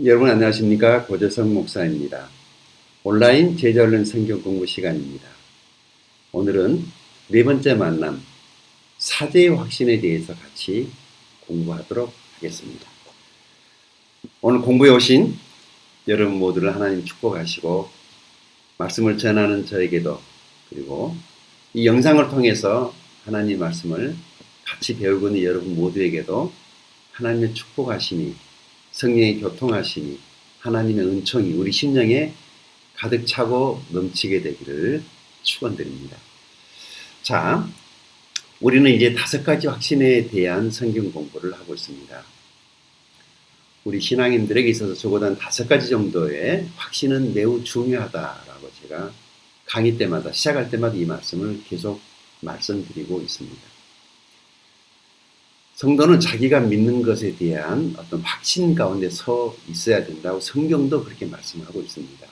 여러분 안녕하십니까? 고재성 목사입니다. 온라인 제자훈련 성경 공부 시간입니다. 오늘은 네 번째 만남, 사제의 확신에 대해서 같이 공부하도록 하겠습니다. 오늘 공부해 오신 여러분 모두를 하나님 축복하시고 말씀을 전하는 저에게도, 그리고 이 영상을 통해서 하나님 말씀을 같이 배우고 있는 여러분 모두에게도 하나님의 축복하심이, 성령의 교통하심이, 하나님의 은총이 우리 심령에 가득 차고 넘치게 되기를 축원드립니다. 자, 우리는 이제 5가지 확신에 대한 성경 공부를 하고 있습니다. 우리 신앙인들에게 있어서 적어도 한 5가지 정도의 확신은 매우 중요하다라고 제가 강의 때마다, 시작할 때마다 이 말씀을 계속 말씀드리고 있습니다. 성도는 자기가 믿는 것에 대한 어떤 확신 가운데 서 있어야 된다고 성경도 그렇게 말씀하고 있습니다.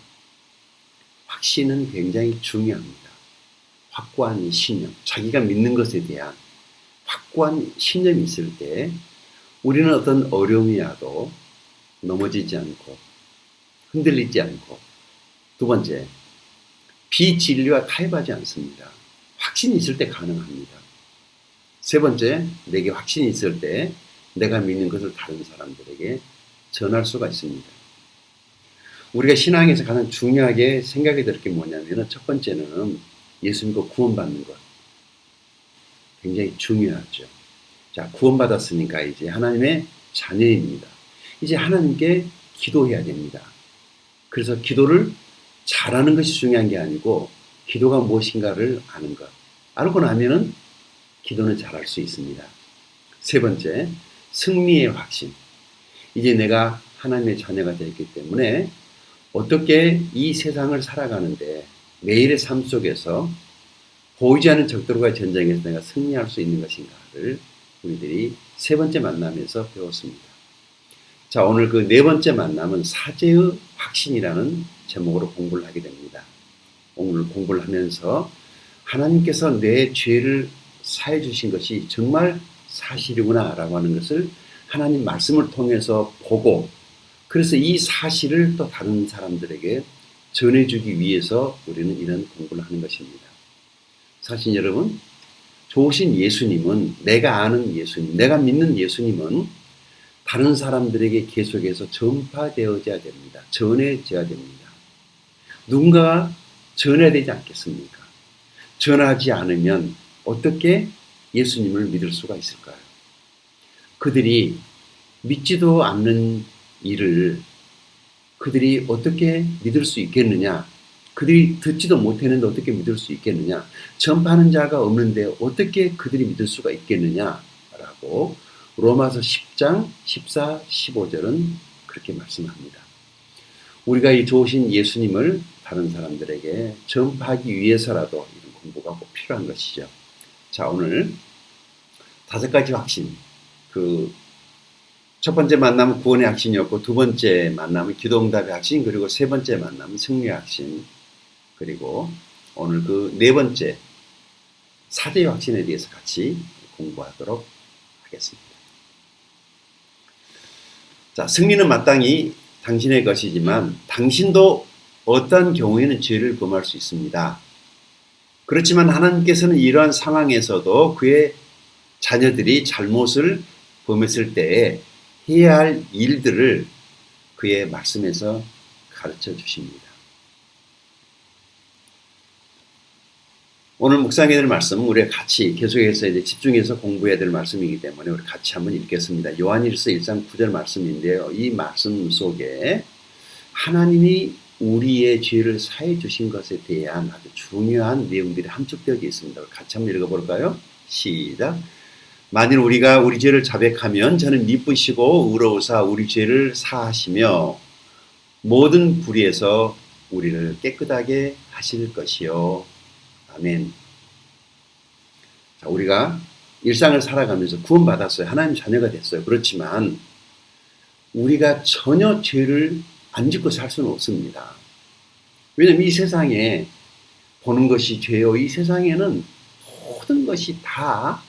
확신은 굉장히 중요합니다. 확고한 신념, 자기가 믿는 것에 대한 확고한 신념이 있을 때 우리는 어떤 어려움이 와도 넘어지지 않고 흔들리지 않고, 두 번째, 비진리와 타협하지 않습니다. 확신이 있을 때 가능합니다. 세 번째, 내게 확신이 있을 때 내가 믿는 것을 다른 사람들에게 전할 수가 있습니다. 우리가 신앙에서 가장 중요하게 생각이 들 게 뭐냐면, 첫 번째는 예수 믿고 구원받는 것. 굉장히 중요하죠. 자, 구원받았으니까 이제 하나님의 자녀입니다. 이제 하나님께 기도해야 됩니다. 그래서 기도를 잘하는 것이 중요한 게 아니고 기도가 무엇인가를 아는 것. 알고 나면은 기도는 잘할 수 있습니다. 세 번째, 승리의 확신. 이제 내가 하나님의 자녀가 되었기 때문에 어떻게 이 세상을 살아가는데 매일의 삶 속에서 보이지 않는 적들과의 전쟁에서 내가 승리할 수 있는 것인가를 우리들이 세 번째 만남에서 배웠습니다. 자, 오늘 그 네 번째 만남은 사제의 확신이라는 제목으로 공부를 하게 됩니다. 오늘 공부를 하면서 하나님께서 내 죄를 사해 주신 것이 정말 사실이구나 라고 하는 것을 하나님 말씀을 통해서 보고, 그래서 이 사실을 또 다른 사람들에게 전해주기 위해서 우리는 이런 공부를 하는 것입니다. 사실 여러분, 좋으신 예수님은, 내가 아는 예수님, 내가 믿는 예수님은 다른 사람들에게 계속해서 전파되어져야 됩니다. 전해져야 됩니다. 누군가가 전해야 되지 않겠습니까? 전하지 않으면 어떻게 예수님을 믿을 수가 있을까요? 그들이 믿지도 않는 일을 그들이 어떻게 믿을 수 있겠느냐? 그들이 듣지도 못했는데 어떻게 믿을 수 있겠느냐? 전파하는 자가 없는데 어떻게 그들이 믿을 수가 있겠느냐라고 로마서 10장 14, 15절은 그렇게 말씀합니다. 우리가 이 좋으신 예수님을 다른 사람들에게 전파하기 위해서라도 이런 공부가 꼭 필요한 것이죠. 자, 오늘 5가지 확신. 첫 번째 만남은 구원의 확신이었고, 두 번째 만남은 기도응답의 확신, 그리고 세 번째 만남은 승리의 확신, 그리고 오늘 그 네 번째 사제의 확신에 대해서 같이 공부하도록 하겠습니다. 자, 승리는 마땅히 당신의 것이지만 당신도 어떠한 경우에는 죄를 범할 수 있습니다. 그렇지만 하나님께서는 이러한 상황에서도 그의 자녀들이 잘못을 범했을 때에 해야 할 일들을 그의 말씀에서 가르쳐 주십니다. 오늘 묵상해야 될 말씀은 우리가 같이 계속해서 이제 집중해서 공부해야 될 말씀이기 때문에 우리 같이 한번 읽겠습니다. 요한일서 1장 9절 말씀인데요. 이 말씀 속에 하나님이 우리의 죄를 사해 주신 것에 대한 아주 중요한 내용들이 함축되어 있습니다. 같이 한번 읽어볼까요? 시작. 만일 우리가 우리 죄를 자백하면 저는 미쁘시고 의로우사 우리 죄를 사하시며 모든 불의에서 우리를 깨끗하게 하실 것이요. 아멘. 자, 우리가 일상을 살아가면서 구원받았어요. 하나님 자녀가 됐어요. 그렇지만 우리가 전혀 죄를 안 짓고 살 수는 없습니다. 왜냐하면 이 세상에 보는 것이 죄요. 이 세상에는 모든 것이 다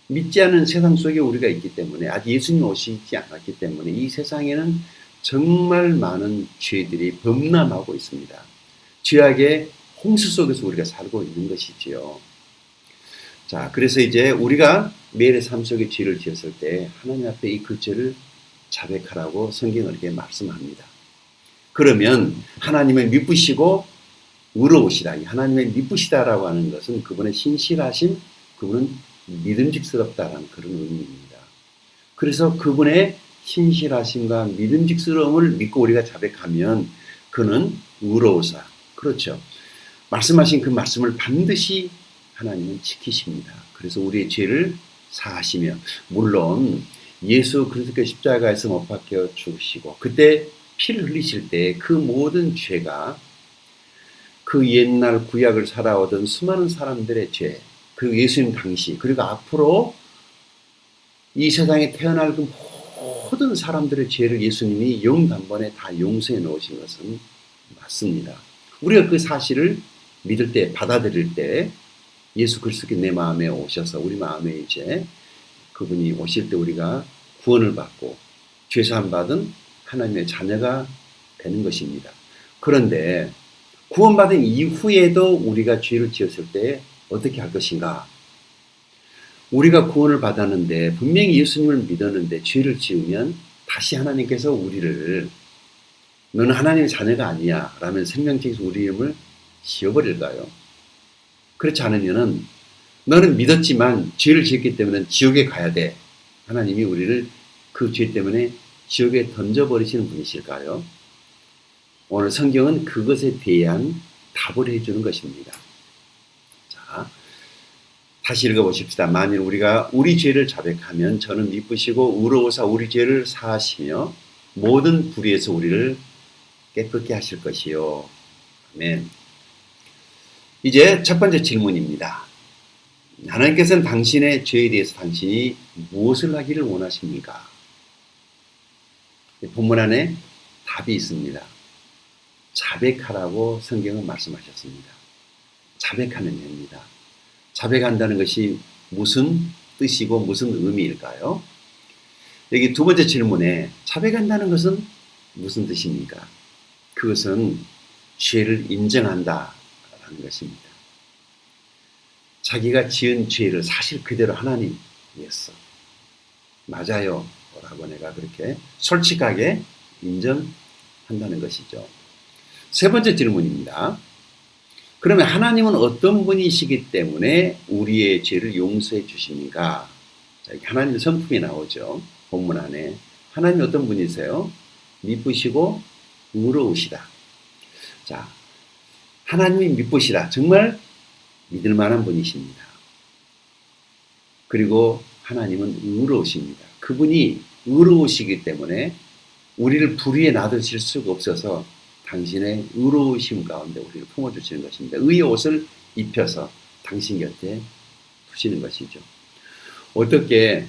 믿지 않은 세상 속에 우리가 있기 때문에, 아직 예수님 오시지 않았기 때문에 이 세상에는 정말 많은 죄들이 범람하고 있습니다. 죄악의 홍수 속에서 우리가 살고 있는 것이지요. 자, 그래서 이제 우리가 매일의 삶 속에 죄를 지었을 때 하나님 앞에 그 죄를 자백하라고 성경은 이렇게 말씀합니다. 그러면 하나님을 미쁘시고 의로우시다. 하나님의 미쁘시다라고 하는 것은 그분의 신실하심, 그분은 믿음직스럽다라는 그런 의미입니다. 그래서 그분의 신실하심과 믿음직스러움을 믿고 우리가 자백하면 그는 의로우사. 그렇죠. 말씀하신 그 말씀을 반드시 하나님은 지키십니다. 그래서 우리의 죄를 사하시며, 물론 예수 그리스도께 십자가에서 못 박혀 죽으시고 그때 피를 흘리실 때 그 모든 죄가 그 옛날 구약을 살아오던 수많은 사람들의 죄, 그리고 예수님 당시, 그리고 앞으로 이 세상에 태어날 그 모든 사람들의 죄를 예수님이 영단번에 다 용서해 놓으신 것은 맞습니다. 우리가 그 사실을 믿을 때, 받아들일 때 예수 그리스도께 내 마음에 오셔서 우리 마음에 이제 그분이 오실 때 우리가 구원을 받고 죄사함 받은 하나님의 자녀가 되는 것입니다. 그런데 구원받은 이후에도 우리가 죄를 지었을 때 어떻게 할 것인가? 우리가 구원을 받았는데 분명히 예수님을 믿었는데 죄를 지으면 다시 하나님께서 우리를 너는 하나님의 자녀가 아니야 라면 생명책에서 우리 이름을 지워버릴까요? 그렇지 않으면은 너는 믿었지만 죄를 지었기 때문에 지옥에 가야 돼. 하나님이 우리를 그 죄 때문에 지옥에 던져버리시는 분이실까요? 오늘 성경은 그것에 대한 답을 해주는 것입니다. 자, 다시 읽어보십시다. 만일 우리가 우리 죄를 자백하면 저는 미쁘시고 의로우사 우리 죄를 사하시며 모든 불의에서 우리를 깨끗게 하실 것이요. 아멘. 이제 첫 번째 질문입니다. 하나님께서는 당신의 죄에 대해서 당신이 무엇을 하기를 원하십니까? 본문 안에 답이 있습니다. 자백하라고 성경은 말씀하셨습니다. 자백하는 일입니다. 자백한다는 것이 무슨 뜻이고 무슨 의미일까요? 여기 두 번째 질문에 자백한다는 것은 무슨 뜻입니까? 그것은 죄를 인정한다라는 것입니다. 자기가 지은 죄를 사실 그대로 하나님이었어. 맞아요. 라고 내가 그렇게 솔직하게 인정한다는 것이죠. 세 번째 질문입니다. 그러면 하나님은 어떤 분이시기 때문에 우리의 죄를 용서해 주십니까? 자, 하나님의 성품이 나오죠. 본문 안에. 하나님이 어떤 분이세요? 미쁘시고 의로우시다. 자, 하나님이 미쁘시다. 정말 믿을 만한 분이십니다. 그리고 하나님은 의로우십니다. 그분이 의로우시기 때문에 우리를 불의에 놔두실 수가 없어서 당신의 의로우심 가운데 우리를 품어주시는 것입니다. 의의 옷을 입혀서 당신 곁에 두시는 것이죠. 어떻게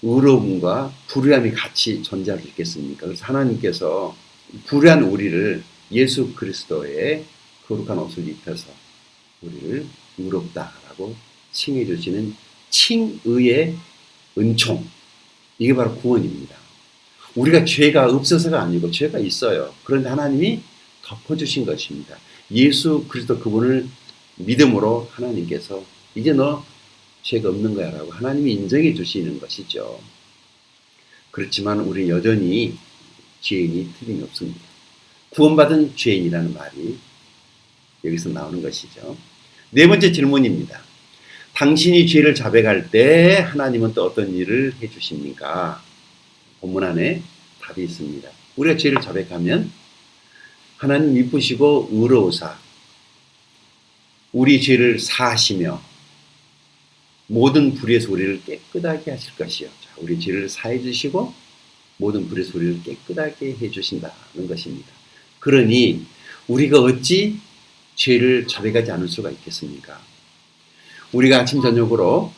의로움과 불의함이 같이 존재할 수 있겠습니까? 그래서 하나님께서 불의한 우리를 예수 그리스도의 거룩한 옷을 입혀서 우리를 의롭다라고 칭해 주시는 칭의의 은총, 이게 바로 구원입니다. 우리가 죄가 없어서가 아니고 죄가 있어요. 그런데 하나님이 덮어주신 것입니다. 예수 그리스도 그분을 믿음으로 하나님께서 이제 너 죄가 없는 거야 라고 하나님이 인정해 주시는 것이죠. 그렇지만 우리 여전히 죄인이 틀림없습니다. 구원받은 죄인이라는 말이 여기서 나오는 것이죠. 네 번째 질문입니다. 당신이 죄를 자백할 때 하나님은 또 어떤 일을 해 주십니까? 본문 안에 답이 있습니다. 우리가 죄를 자백하면 하나님 미쁘시고 의로우사 우리 죄를 사하시며 모든 불의에서 우리를 깨끗하게 하실 것이요. 자, 우리 죄를 사해 주시고 모든 불의에서 우리를 깨끗하게 해 주신다는 것입니다. 그러니 우리가 어찌 죄를 자백하지 않을 수가 있겠습니까? 우리가 아침 저녁으로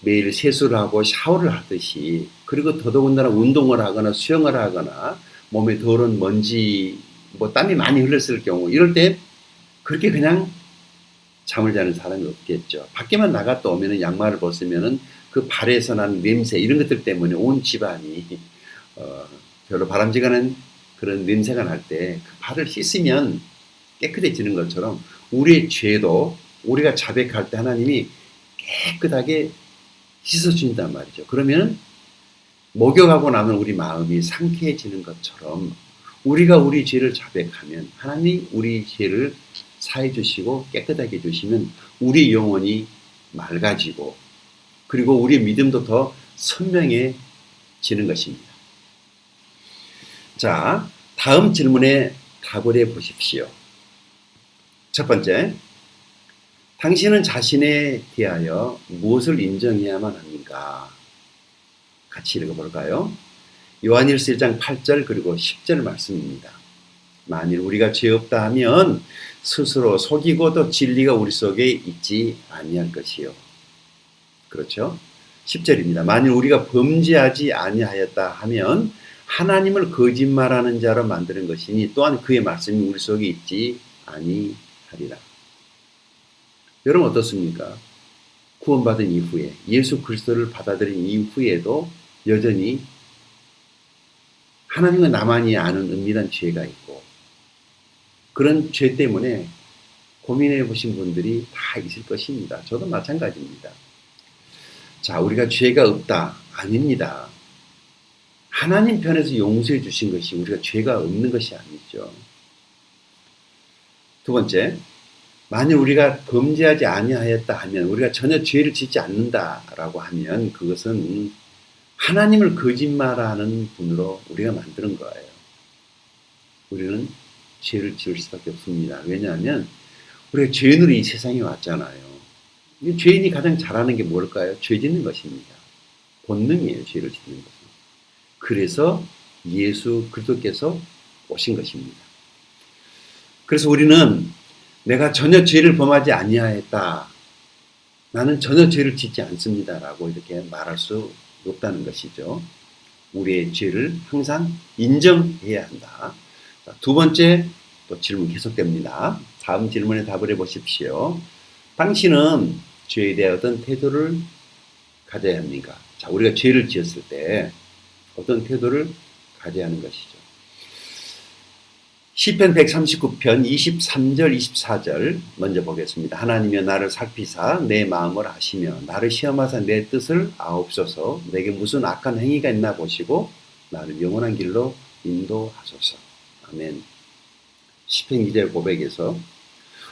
매일 세수를 하고 샤워를 하듯이, 그리고 더더군다나 운동을 하거나 수영을 하거나 몸에 더러운 먼지, 땀이 많이 흘렀을 경우 이럴 때 그렇게 그냥 잠을 자는 사람이 없겠죠. 밖에만 나갔다 오면은 양말을 벗으면은 그 발에서 난 냄새 이런 것들 때문에 온 집안이 별로 바람직한 그런 냄새가 날 때 그 발을 씻으면 깨끗해지는 것처럼 우리의 죄도 우리가 자백할 때 하나님이 깨끗하게 씻어준단 말이죠. 그러면 목욕하고 나면 우리 마음이 상쾌해지는 것처럼 우리가 우리 죄를 자백하면 하나님이 우리 죄를 사해 주시고 깨끗하게 해주시면 우리 영혼이 맑아지고 그리고 우리의 믿음도 더 선명해지는 것입니다. 자, 다음 질문에 답을 해 보십시오. 첫 번째, 당신은 자신에 대하여 무엇을 인정해야만 합니까? 같이 읽어볼까요? 요한일서 1장 8절 그리고 10절 말씀입니다. 만일 우리가 죄 없다 하면 스스로 속이고도 진리가 우리 속에 있지 아니할 것이요. 그렇죠? 10절입니다. 만일 우리가 범죄하지 아니하였다 하면 하나님을 거짓말하는 자로 만드는 것이니 또한 그의 말씀이 우리 속에 있지 아니하리라. 여러분 어떻습니까? 구원받은 이후에 예수 그리스도를 받아들인 이후에도 여전히 하나님과 나만이 아는 은밀한 죄가 있고 그런 죄 때문에 고민해 보신 분들이 다 있을 것입니다. 저도 마찬가지입니다. 자, 우리가 죄가 없다. 아닙니다. 하나님 편에서 용서해 주신 것이 우리가 죄가 없는 것이 아니죠. 두 번째, 만일 우리가 범죄하지 아니하였다 하면 우리가 전혀 죄를 짓지 않는다라고 하면 그것은 하나님을 거짓말하는 분으로 우리가 만드는 거예요. 우리는 죄를 지을 수밖에 없습니다. 왜냐하면 우리가 죄인으로 이 세상에 왔잖아요. 죄인이 가장 잘하는 게 뭘까요? 죄 짓는 것입니다. 본능이에요. 죄를 짓는 것은. 그래서 예수 그리스도께서 오신 것입니다. 그래서 우리는 내가 전혀 죄를 범하지 아니하였다. 나는 전혀 죄를 짓지 않습니다라고 이렇게 말할 수 없다는 것이죠. 우리의 죄를 항상 인정해야 한다. 두 번째 또 질문 계속됩니다. 다음 질문에 답을 해보십시오. 당신은 죄에 대해 어떤 태도를 가져야 합니까? 자, 우리가 죄를 지었을 때 어떤 태도를 가져야 하는 것이죠. 시편 139편 23절 24절 먼저 보겠습니다. 하나님이여 나를 살피사 내 마음을 아시며 나를 시험하사 내 뜻을 아옵소서. 내게 무슨 악한 행위가 있나 보시고 나를 영원한 길로 인도하소서. 아멘. 시편 기자의 고백에서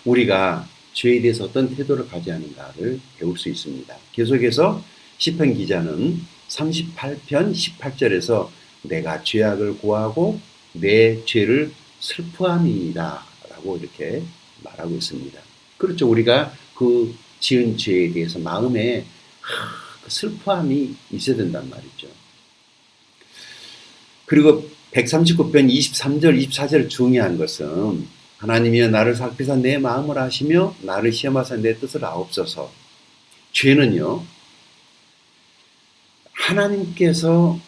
우리가 죄에 대해서 어떤 태도를 가져야 하는가를 배울 수 있습니다. 계속해서 시편 기자는 38편 18절에서 내가 죄악을 고하고 내 죄를 슬퍼함이다 라고 이렇게 말하고 있습니다. 그렇죠. 우리가 그 지은 죄에 대해서 마음에 슬퍼함이 있어야 된단 말이죠. 그리고 139편 23절 24절 중요한 것은 하나님이여 나를 살피사 내 마음을 아시며 나를 시험하사 내 뜻을 아옵소서. 죄는요, 하나님께서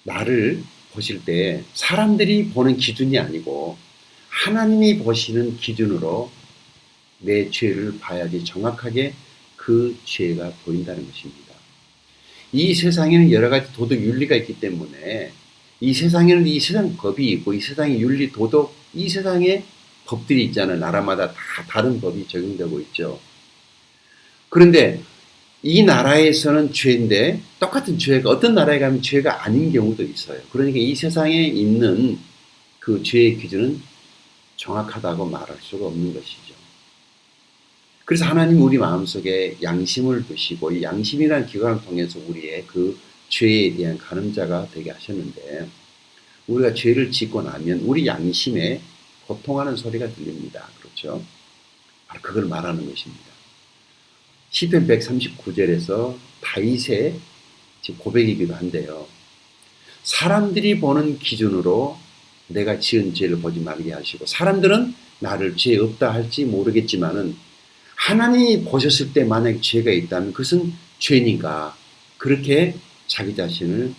나를 보실 때 사람들이 보는 기준이 아니고 하나님이 보시는 기준으로 내 죄를 봐야지 정확하게 그 죄가 보인다는 것입니다. 이 세상에는 여러 가지 도덕 윤리가 있기 때문에 이 세상에는 이 세상 법이 있고 이 세상의 윤리 도덕 이 세상에 법들이 있잖아요. 나라마다 다 다른 법이 적용되고 있죠. 그런데 이 나라에서는 죄인데 똑같은 죄가 어떤 나라에 가면 죄가 아닌 경우도 있어요. 그러니까 이 세상에 있는 그 죄의 기준은 정확하다고 말할 수가 없는 것이죠. 그래서 하나님 우리 마음속에 양심을 두시고 이 양심이라는 기관을 통해서 우리의 그 죄에 대한 가늠자가 되게 하셨는데 우리가 죄를 짓고 나면 우리 양심에 고통하는 소리가 들립니다. 그렇죠? 바로 그걸 말하는 것입니다. 시편 139절에서 다윗의 고백이기도 한데요. 사람들이 보는 기준으로 내가 지은 죄를 보지 말게 하시고 사람들은 나를 죄 없다 할지 모르겠지만은 하나님이 보셨을 때 만약에 죄가 있다면 그것은 죄니까 그렇게 자기 자신을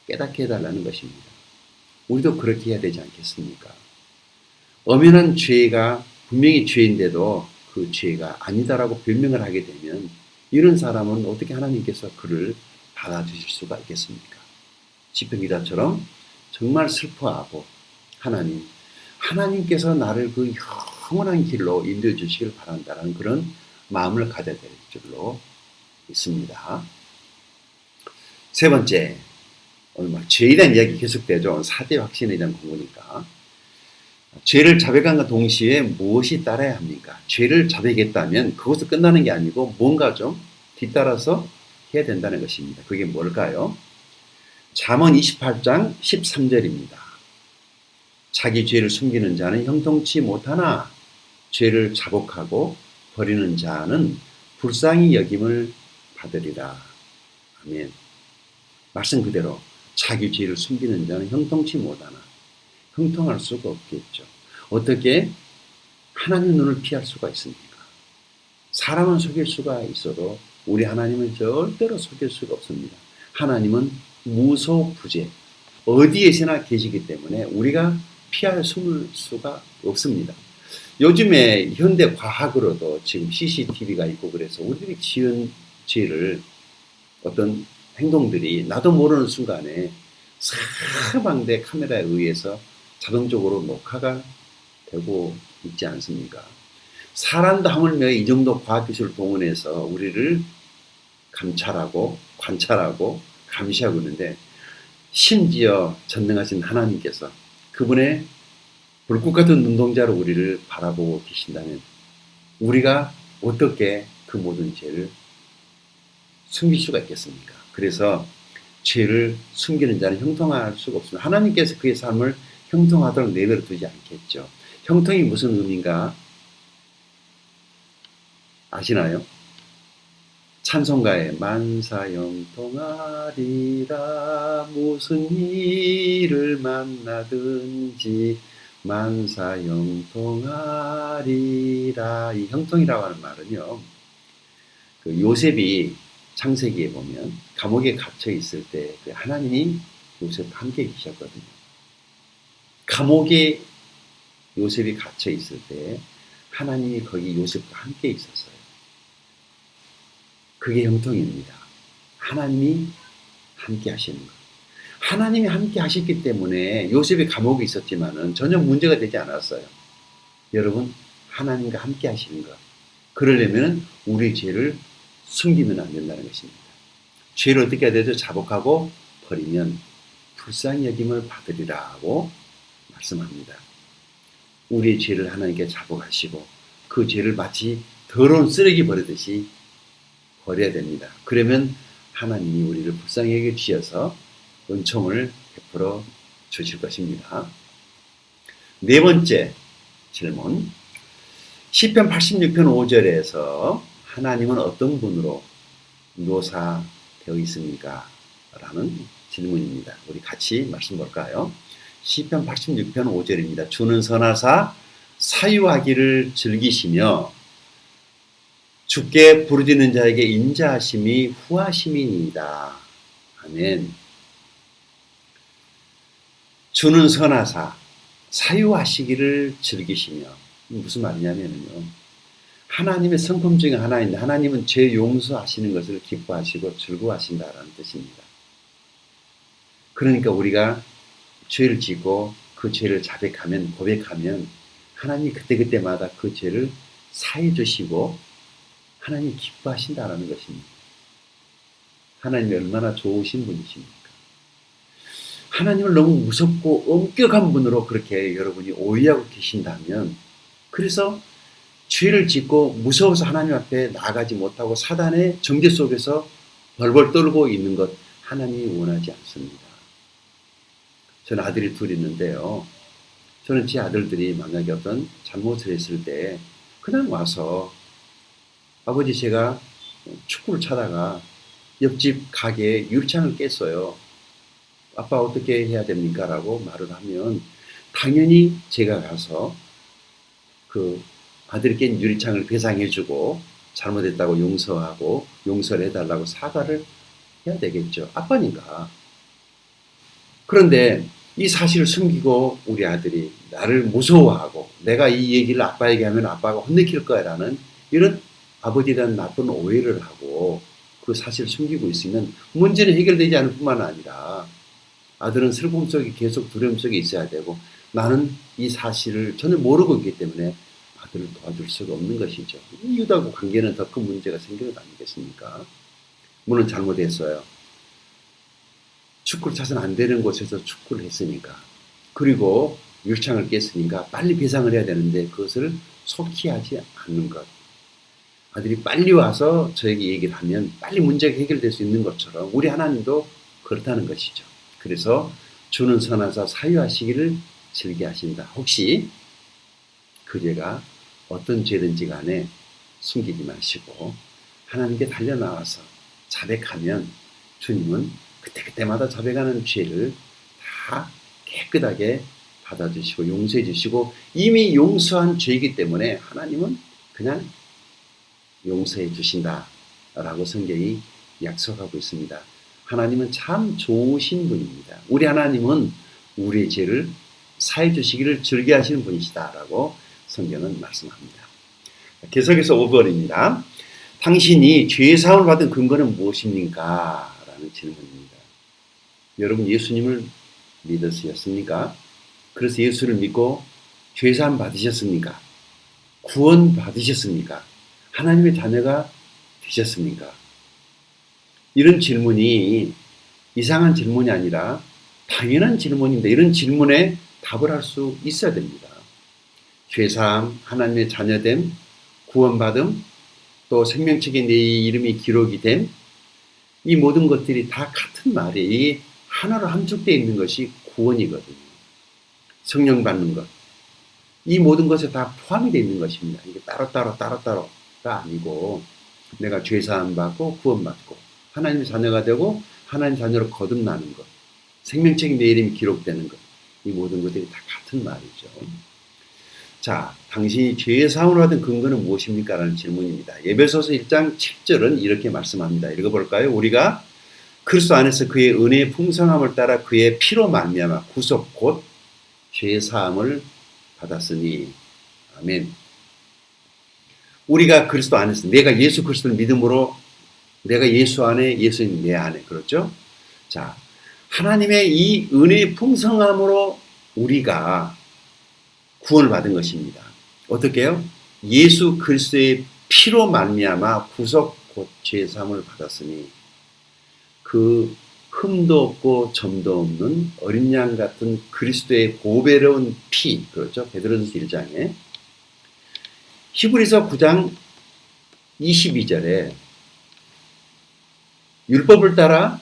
깨닫게 해달라는 것입니다. 우리도 그렇게 해야 되지 않겠습니까? 엄연한 죄가 분명히 죄인데도 그 죄가 아니다라고 변명을 하게 되면 이런 사람은 어떻게 하나님께서 그를 받아주실 수가 있겠습니까? 시편 기자처럼 정말 슬퍼하고 하나님께서 나를 그 영원한 길로 인도해 주시길 바란다는 그런 마음을 가져야 될 줄로 있습니다. 세 번째, 오늘 죄에 대한 이야기 계속되죠. 사죄 확신에 대한 공부니까. 죄를 자백함과 동시에 무엇이 따라야 합니까? 죄를 자백했다면 그것도 끝나는 게 아니고 뭔가 좀 뒤따라서 해야 된다는 것입니다. 그게 뭘까요? 잠언 28장 13절입니다. 자기 죄를 숨기는 자는 형통치 못하나 죄를 자복하고 버리는 자는 불쌍히 여김을 받으리라. 아멘. 말씀 그대로 자기 죄를 숨기는 자는 형통치 못하나, 형통할 수가 없겠죠. 어떻게 하나님 눈을 피할 수가 있습니까? 사람은 속일 수가 있어도 우리 하나님은 절대로 속일 수가 없습니다. 하나님은 무소부재, 어디에서나 계시기 때문에 우리가 피할 숨을 수가 없습니다. 요즘에 현대 과학으로도 지금 CCTV가 있고 그래서 우리들이 지은 죄를 어떤 행동들이 나도 모르는 순간에 사방대 카메라에 의해서 자동적으로 녹화가 되고 있지 않습니까? 사람도 하물며 이 정도 과학기술을 동원해서 우리를 감찰하고 관찰하고 감시하고 있는데, 심지어 전능하신 하나님께서 그분의 불꽃 같은 눈동자로 우리를 바라보고 계신다면 우리가 어떻게 그 모든 죄를 숨길 수가 있겠습니까? 그래서 죄를 숨기는 자는 형통할 수가 없습니다. 하나님께서 그의 삶을 형통하도록 내버려 두지 않겠죠. 형통이 무슨 의미인가 아시나요? 찬송가에 만사형통하리라, 무슨 일을 만나든지 만사형통하리라. 이 형통이라고 하는 말은요, 그 요셉이 창세기에 보면 감옥에 갇혀 있을 때 그 하나님이 요셉과 함께 계셨거든요. 감옥에 요셉이 갇혀 있을 때 하나님이 거기 요셉과 함께 있었어요. 그게 형통입니다. 하나님이 함께 하시는 것. 하나님이 함께 하셨기 때문에 요셉이 감옥에 있었지만은 전혀 문제가 되지 않았어요. 여러분, 하나님과 함께 하시는 것. 그러려면 우리 죄를 숨기면 안 된다는 것입니다. 죄를 어떻게 해야 되죠? 자복하고 버리면 불쌍히 여김을 받으리라고 말씀합니다. 우리의 죄를 하나님께 자복하시고 그 죄를 마치 더러운 쓰레기 버리듯이 버려야 됩니다. 그러면 하나님이 우리를 불쌍히 여겨 주셔서 은총을 베풀어 주실 것입니다. 네 번째 질문, 시편 86편 5절에서 하나님은 어떤 분으로 묘사되어 있습니까? 라는 질문입니다. 우리 같이 말씀 볼까요? 시편 86편 5절입니다. 주는 선하사 사유하기를 즐기시며 주께 부르짖는 자에게 인자하심이 후하심이니이다. 아멘. 주는 선하사 사유하시기를 즐기시며, 무슨 말이냐면요, 하나님의 성품 중에 하나인데 하나님은 죄 용서하시는 것을 기뻐하시고 즐거워하신다라는 뜻입니다. 그러니까 우리가 죄를 짓고 그 죄를 자백하면, 고백하면 하나님이 그때그때마다 그 죄를 사해 주시고 하나님이 기뻐하신다라는 것입니다. 하나님이 얼마나 좋으신 분이십니까? 하나님을 너무 무섭고 엄격한 분으로 그렇게 여러분이 오해하고 계신다면, 그래서 죄를 짓고 무서워서 하나님 앞에 나아가지 못하고 사단의 정죄 속에서 벌벌 떨고 있는 것, 하나님이 원하지 않습니다. 저는 아들이 둘 있는데요, 저는 제 아들들이 만약에 어떤 잘못을 했을 때 그냥 와서, 아버지 제가 축구를 차다가 옆집 가게에 유리창을 깼어요. 아빠 어떻게 해야 됩니까? 라고 말을 하면 당연히 제가 가서 그 아들이 깬 유리창을 배상해주고 잘못했다고 용서하고 용서를 해달라고 사과를 해야 되겠죠. 아빠니까. 그런데 이 사실을 숨기고 우리 아들이 나를 무서워하고 내가 이 얘기를 아빠에게 하면 아빠가 혼내킬 거야 라는 이런 아버지에 대한 나쁜 오해를 하고 그 사실을 숨기고 있으면 문제는 해결되지 않을 뿐만 아니라 아들은 슬픔 속에 계속 두려움 속에 있어야 되고 나는 이 사실을 전혀 모르고 있기 때문에 아들을 도와줄 수가 없는 것이죠. 유다하고 관계는 더 큰 문제가 생기는 거 아니겠습니까? 물론 잘못했어요. 축구를 차선 안 되는 곳에서 축구를 했으니까. 그리고 율창을 깼으니까 빨리 배상을 해야 되는데 그것을 속히 하지 않는 것. 아들이 빨리 와서 저에게 얘기를 하면 빨리 문제가 해결될 수 있는 것처럼 우리 하나님도 그렇다는 것이죠. 그래서 주는 선하사 사유하시기를 즐겨하신다. 혹시 그 죄가 어떤 죄든지 간에 숨기지 마시고 하나님께 달려나와서 자백하면 주님은 그때그때마다 자백하는 죄를 다 깨끗하게 받아주시고 용서해 주시고 이미 용서한 죄이기 때문에 하나님은 그냥 용서해 주신다라고 성경이 약속하고 있습니다. 하나님은 참 좋으신 분입니다. 우리 하나님은 우리의 죄를 사해 주시기를 즐겨하시는 분이시다라고 성경은 말씀합니다. 계속해서 5번입니다. 당신이 죄 사함을 받은 근거는 무엇입니까? 라는 질문입니다. 여러분 예수님을 믿으셨습니까? 그래서 예수를 믿고 죄 사함 받으셨습니까? 구원 받으셨습니까? 하나님의 자녀가 되셨습니까? 이런 질문이 이상한 질문이 아니라 당연한 질문입니다. 이런 질문에 답을 할 수 있어야 됩니다. 죄사함, 하나님의 자녀됨, 구원받음, 또 생명책에 내 이름이 기록이 됨, 이 모든 것들이 다 같은 말이 하나로 함축되어 있는 것이 구원이거든요. 성령 받는 것. 이 모든 것에 다 포함이 되어 있는 것입니다. 이게 따로따로가 아니고 내가 죄사함 받고 구원받고 하나님의 자녀가 되고 하나님 자녀로 거듭나는 것, 생명책에 내 이름이 기록되는 것, 이 모든 것들이 다 같은 말이죠. 자, 당신이 죄의 사함을 받은 근거는 무엇입니까? 라는 질문입니다. 에베소서 1장 7절은 이렇게 말씀합니다. 읽어볼까요? 우리가 그리스도 안에서 그의 은혜의 풍성함을 따라 그의 피로 말미암아 구속 곧 죄의 사함을 받았으니 아멘. 우리가 그리스도 안에서 내가 예수 그리스도를 믿음으로 내가 예수 안에 예수님 내 안에 그렇죠? 자, 하나님의 이 은혜의 풍성함으로 우리가 구원을 받은 것입니다. 어떻게요? 예수 그리스도의 피로 말미암아 구속 곧 죄 사함을 받았으니 그 흠도 없고 점도 없는 어린 양 같은 그리스도의 보배로운 피 그렇죠? 베드로전서 1장에 히브리서 9장 22절에 율법을 따라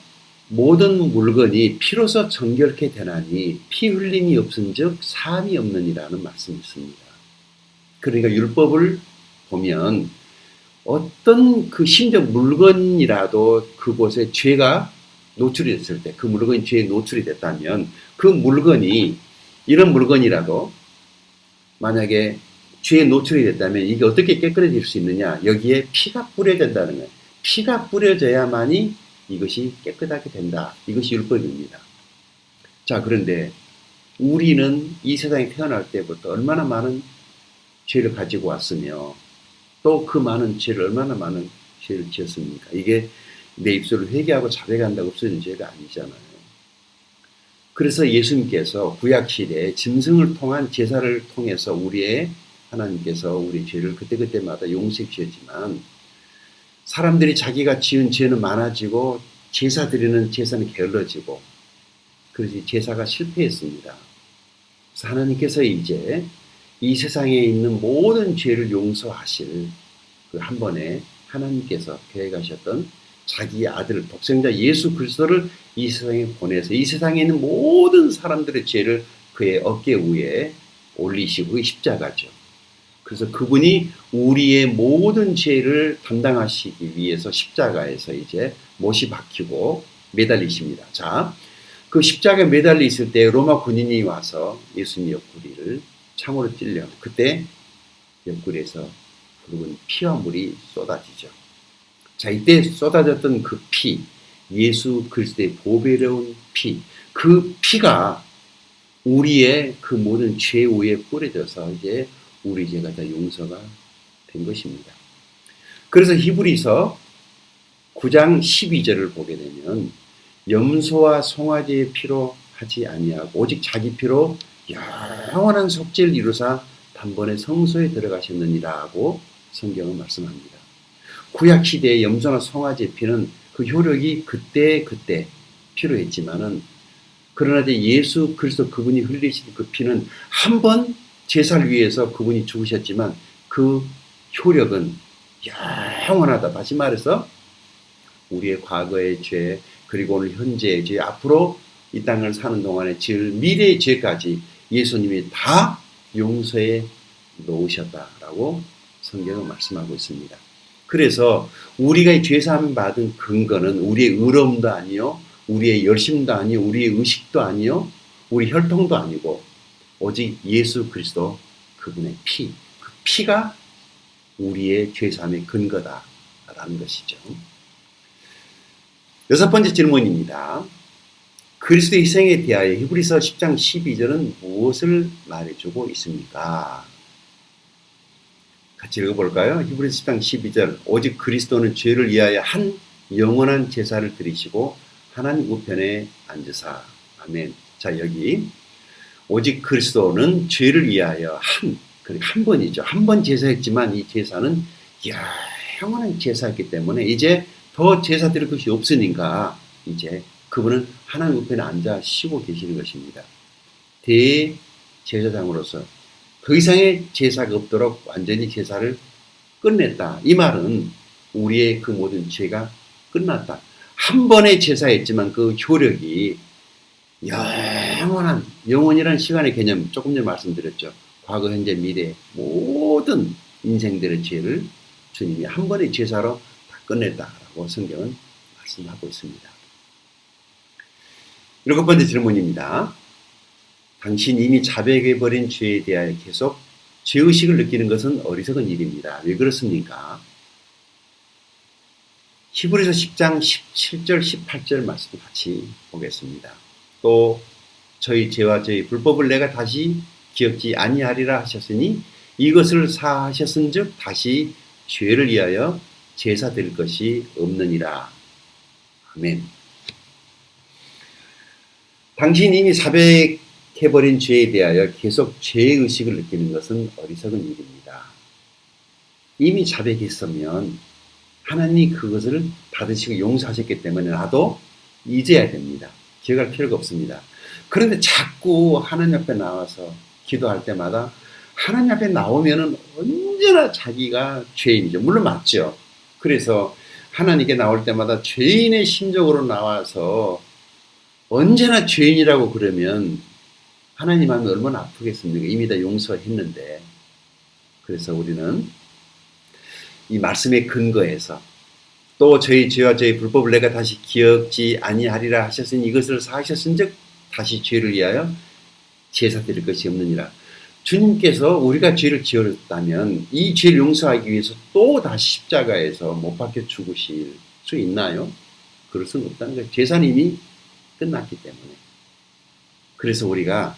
모든 물건이 피로서 정결케 되나니 피 흘림이 없은즉 사함이 없느니라는 말씀이 있습니다. 그러니까 율법을 보면 어떤 그 심지어 물건이라도 그곳에 죄가 노출이 됐을 때 그 물건이 죄에 노출이 됐다면 그 물건이 이런 물건이라도 만약에 죄에 노출이 됐다면 이게 어떻게 깨끗해질 수 있느냐? 여기에 피가 뿌려진다는 거예요. 피가 뿌려져야만이 이것이 깨끗하게 된다. 이것이 율법입니다. 자, 그런데 우리는 이 세상에 태어날 때부터 얼마나 많은 죄를 가지고 왔으며 또 그 많은 죄를 얼마나 많은 죄를 지었습니까? 이게 내 입술을 회개하고 자백한다고 없어지는 죄가 아니잖아요. 그래서 예수님께서 구약 시대에 짐승을 통한 제사를 통해서 우리의 하나님께서 우리 죄를 그때그때마다 용서해 주셨지만 사람들이 자기가 지은 죄는 많아지고 제사 드리는 제사는 게을러지고 그래서 제사가 실패했습니다. 그래서 하나님께서 이제 이 세상에 있는 모든 죄를 용서하실 그 한 번에 하나님께서 계획하셨던 자기의 아들 독생자 예수 그리스도를 이 세상에 보내서 이 세상에 있는 모든 사람들의 죄를 그의 어깨 위에 올리시고 그 십자가죠. 그래서 그분이 우리의 모든 죄를 담당하시기 위해서 십자가에서 이제 못이 박히고 매달리십니다. 자, 그 십자가에 매달려 있을 때 로마 군인이 와서 예수님 옆구리를 창으로 찔려 그때 옆구리에서 붉은 피와 물이 쏟아지죠. 자, 이때 쏟아졌던 그 피, 예수 그리스도의 보배로운 피, 그 피가 우리의 그 모든 죄 위에 뿌려져서 이제 우리 죄가 다 용서가 된 것입니다. 그래서 히브리서 9장 12절을 보게 되면 염소와 송아지의 피로 하지 아니하고 오직 자기 피로 영원한 속죄를 이루사 단번에 성소에 들어가셨느니라고 성경은 말씀합니다. 구약 시대의 염소나 송아지의 피는 그 효력이 그때 필요했지만은 그러나 이제 예수 그리스도 그분이 흘리신 그 피는 한 번 제사를 위해서 그분이 죽으셨지만 그 효력은 영원하다. 다시 말해서 우리의 과거의 죄 그리고 오늘 현재의 죄 앞으로 이 땅을 사는 동안에 지을 미래의 죄까지 예수님이 다 용서해 놓으셨다라고 성경은 말씀하고 있습니다. 그래서 우리가 죄사함 받은 근거는 우리의 의로움도 아니요, 우리의 열심도 아니요, 우리의 의식도 아니요, 우리 혈통도 아니고 오직 예수 그리스도 그분의 피, 그 피가 우리의 죄사함의 근거다라는 것이죠. 여섯 번째 질문입니다. 그리스도의 희생에 대하여 히브리서 10장 12절은 무엇을 말해주고 있습니까? 같이 읽어볼까요? 히브리서 10장 12절 오직 그리스도는 죄를 위하여 한 영원한 제사를 드리시고 하나님 우편에 앉으사. 아멘. 자, 여기 오직 그리스도는 죄를 위하여 한 번이죠. 한 번 제사했지만 이 제사는 영원한 제사였기 때문에 이제 더 제사 드릴 것이 없으니까 이제 그분은 하나님 우편에 앉아 쉬고 계시는 것입니다. 대제사장으로서 더 이상의 제사가 없도록 완전히 제사를 끝냈다. 이 말은 우리의 그 모든 죄가 끝났다. 한 번의 제사였지만 그 효력이 영원이라는 시간의 개념 조금 전에 말씀드렸죠. 과거, 현재, 미래 모든 인생들의 죄를 주님이 한 번의 제사로 다 끝냈다라고 성경은 말씀하고 있습니다. 일곱 번째 질문입니다. 당신 이미 자백해버린 죄에 대하여 계속 죄의식을 느끼는 것은 어리석은 일입니다. 왜 그렇습니까? 히브리서 10장 17절 18절 말씀 같이 보겠습니다. 또 저희 죄와 저희 불법을 내가 다시 기억지 아니하리라 하셨으니 이것을 사하셨은즉 다시 죄를 위하여 제사 드릴 것이 없느니라. 아멘. 당신이 이미 자백해버린 죄에 대하여 계속 죄의식을 느끼는 것은 어리석은 일입니다. 이미 자백했으면 하나님이 그것을 받으시고 용서하셨기 때문에 나도 잊어야 됩니다. 기억할 필요가 없습니다. 그런데 자꾸 하나님 앞에 나와서 기도할 때마다 하나님 앞에 나오면은 언제나 자기가 죄인이죠. 물론 맞죠. 그래서 하나님께 나올 때마다 죄인의 심정으로 나와서 언제나 죄인이라고 그러면 하나님 마음이 얼마나 아프겠습니까? 이미 다 용서했는데. 그래서 우리는 이 말씀의 근거에서 또 저희 죄와 저희 불법을 내가 다시 기억지 아니하리라 하셨으니 이것을 사하셨은즉 다시 죄를 위하여 제사 드릴 것이 없느니라. 주님께서 우리가 죄를 지었다면 이 죄를 용서하기 위해서 또 다시 십자가에서 못 박혀 죽으실 수 있나요? 그럴 수는 없다는 거예요. 제사는 이미 끝났기 때문에. 그래서 우리가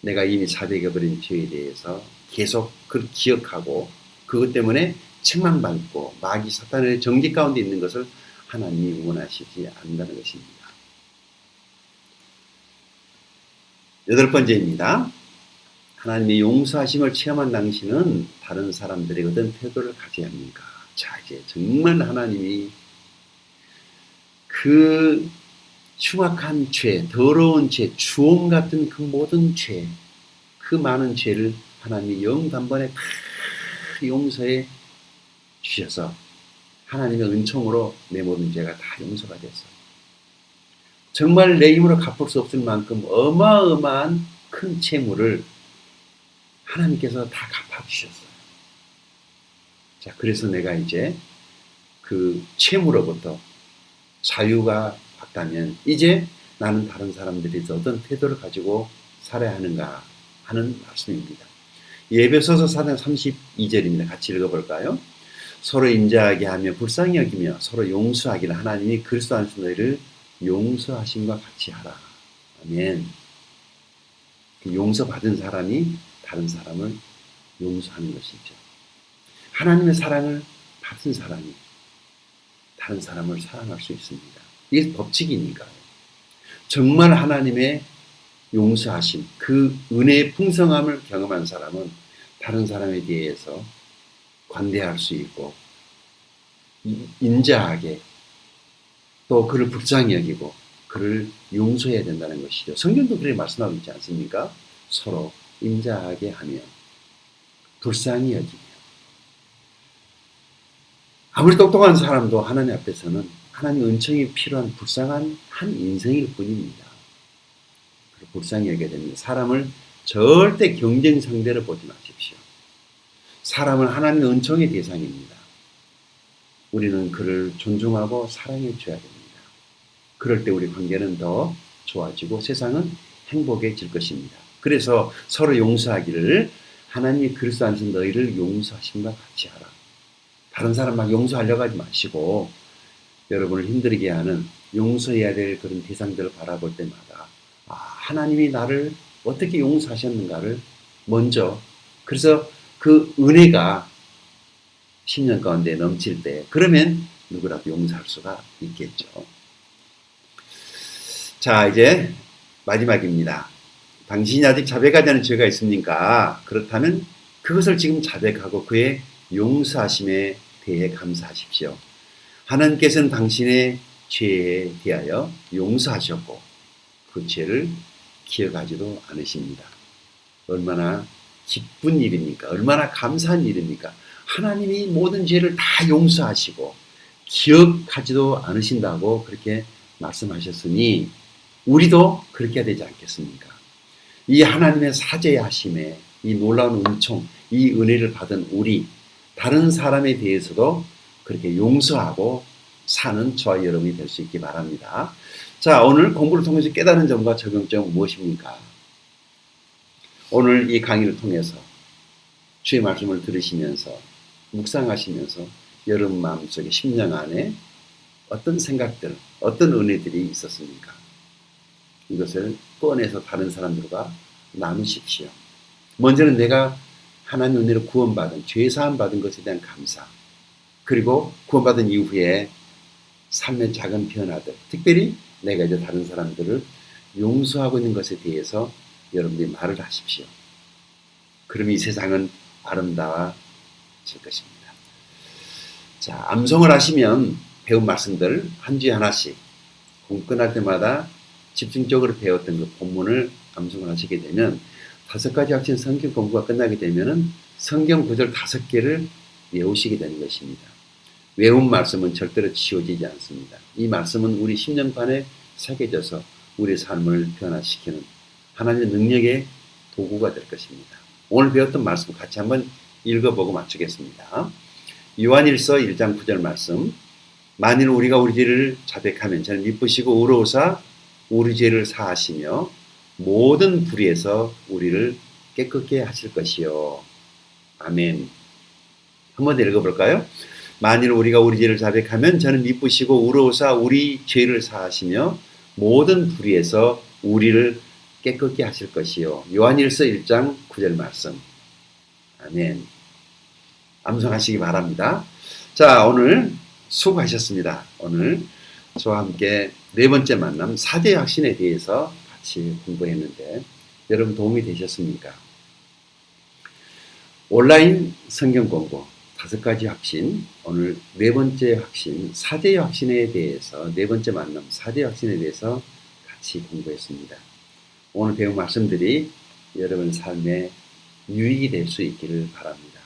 내가 이미 자백해버린 죄에 대해서 계속 그걸 기억하고 그것 때문에 책망받고 마귀 사탄의 정죄 가운데 있는 것을 하나님이 원하시지 않는다는 것입니다. 여덟 번째입니다. 하나님의 용서하심을 체험한 당신은 다른 사람들에게 어떤 태도를 가져야 합니까? 자, 이제 정말 하나님이 그 흉악한 죄, 더러운 죄, 주홍 같은 그 모든 죄, 그 많은 죄를 하나님이 단번에 다 용서해 주셔서 하나님의 은총으로 내 모든 죄가 다 용서가 됐어요. 정말 내 힘으로 갚을 수 없을 만큼 어마어마한 큰 채무를 하나님께서 다 갚아주셨어요. 자, 그래서 내가 이제 그 채무로부터 자유가 받다면 이제 나는 다른 사람들이 어떤 태도를 가지고 살아야 하는가 하는 말씀입니다. 에베소서 4장 32절입니다. 같이 읽어볼까요? 서로 인자하게 하며 불쌍히 여기며 서로 용서하기를 하나님이 그리스도 안에서 너희를 용서하심과 같이 하라. 아멘. 용서받은 사람이 다른 사람을 용서하는 것이죠. 하나님의 사랑을 받은 사람이 다른 사람을 사랑할 수 있습니다. 이게 법칙이니까요. 정말 하나님의 용서하심, 그 은혜의 풍성함을 경험한 사람은 다른 사람에 대해서 관대할 수 있고 인자하게 또 그를 불쌍히 여기고 그를 용서해야 된다는 것이죠. 성경도 그렇게 말씀하고 있지 않습니까? 서로 인자하게 하며 불쌍히 여기며. 아무리 똑똑한 사람도 하나님 앞에서는 하나님 은총이 필요한 불쌍한 한 인생일 뿐입니다. 불쌍히 여겨야 됩니다. 사람을 절대 경쟁 상대로 보지 마십시오. 사람은 하나님의 은총의 대상입니다. 우리는 그를 존중하고 사랑해 줘야 됩니다. 그럴 때 우리 관계는 더 좋아지고 세상은 행복해질 것입니다. 그래서 서로 용서하기를 하나님이 그리스도 안에서 너희를 용서하심과 같이 하라. 다른 사람 막 용서하려고 하지 마시고 여러분을 힘들게 하는 용서해야 될 그런 대상들을 바라볼 때마다 하나님이 나를 어떻게 용서하셨는가를 먼저, 그래서 그 은혜가 10년 가운데 넘칠 때 그러면 누구라도 용서할 수가 있겠죠. 자, 이제 마지막입니다. 당신이 아직 자백하지 않은 죄가 있습니까? 그렇다면 그것을 지금 자백하고 그의 용서하심에 대해 감사하십시오. 하나님께서는 당신의 죄에 대하여 용서하셨고 그 죄를 기억하지도 않으십니다. 얼마나 기쁜 일입니까? 얼마나 감사한 일입니까? 하나님이 모든 죄를 다 용서하시고 기억하지도 않으신다고 그렇게 말씀하셨으니 우리도 그렇게 해야 되지 않겠습니까? 이 하나님의 사죄하심에 이 놀라운 은총, 이 은혜를 받은 우리 다른 사람에 대해서도 그렇게 용서하고 사는 저와 여러분이 될 수 있기 바랍니다. 자, 오늘 공부를 통해서 깨달은 점과 적용점은 무엇입니까? 오늘 이 강의를 통해서 주의 말씀을 들으시면서 묵상하시면서 여러분 마음속에 심령 안에 어떤 생각들, 어떤 은혜들이 있었습니까? 이것을 꺼내서 다른 사람들과 나누십시오. 먼저는 내가 하나님 은혜로 구원받은, 죄사함 받은 것에 대한 감사, 그리고 구원받은 이후에 삶의 작은 변화들, 특별히 내가 이제 다른 사람들을 용서하고 있는 것에 대해서 여러분들이 말을 하십시오. 그러면 이 세상은 아름다워질 것입니다. 자, 암송을 하시면 배운 말씀들 한 주에 하나씩 공부 끝날 때마다 집중적으로 배웠던 그 본문을 암송을 하시게 되면 5가지 확신 성경 공부가 끝나게 되면은 성경 구절 5개를 외우시게 되는 것입니다. 외운 말씀은 절대로 지워지지 않습니다. 이 말씀은 우리 10년간에 새겨져서 우리의 삶을 변화시키는 하나님의 능력의 도구가 될 것입니다. 오늘 배웠던 말씀 같이 한번 읽어보고 마치겠습니다. 요한일서 1장 9절 말씀. 만일 우리가 우리 죄를 자백하면 저는 미쁘시고 의로우사 우리 죄를 사하시며 모든 불의에서 우리를 깨끗게 하실 것이요. 아멘. 한번 더 읽어볼까요? 만일 우리가 우리 죄를 자백하면 저는 미쁘시고 의로우사 우리 죄를 사하시며 모든 불의에서 우리를 깨끗게 하실 것이요. 요한일서 1장 9절 말씀. 아멘. 암송하시기 바랍니다. 자, 오늘 수고하셨습니다. 오늘 저와 함께 4번째 만남 사죄의 확신에 대해서 같이 공부했는데 여러분 도움이 되셨습니까? 온라인 성경 공부 5가지 확신, 오늘 4번째 확신 사죄의 확신에 대해서 4번째 만남 사죄의 확신에 대해서 같이 공부했습니다. 오늘 배운 말씀들이 여러분 삶에 유익이 될 수 있기를 바랍니다.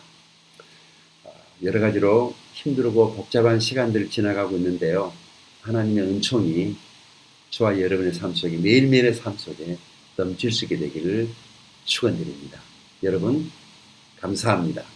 여러 가지로 힘들고 복잡한 시간들을 지나가고 있는데요. 하나님의 은총이 저와 여러분의 삶 속에 매일매일의 삶 속에 넘칠 수 있게 되기를 축원드립니다. 여러분 감사합니다.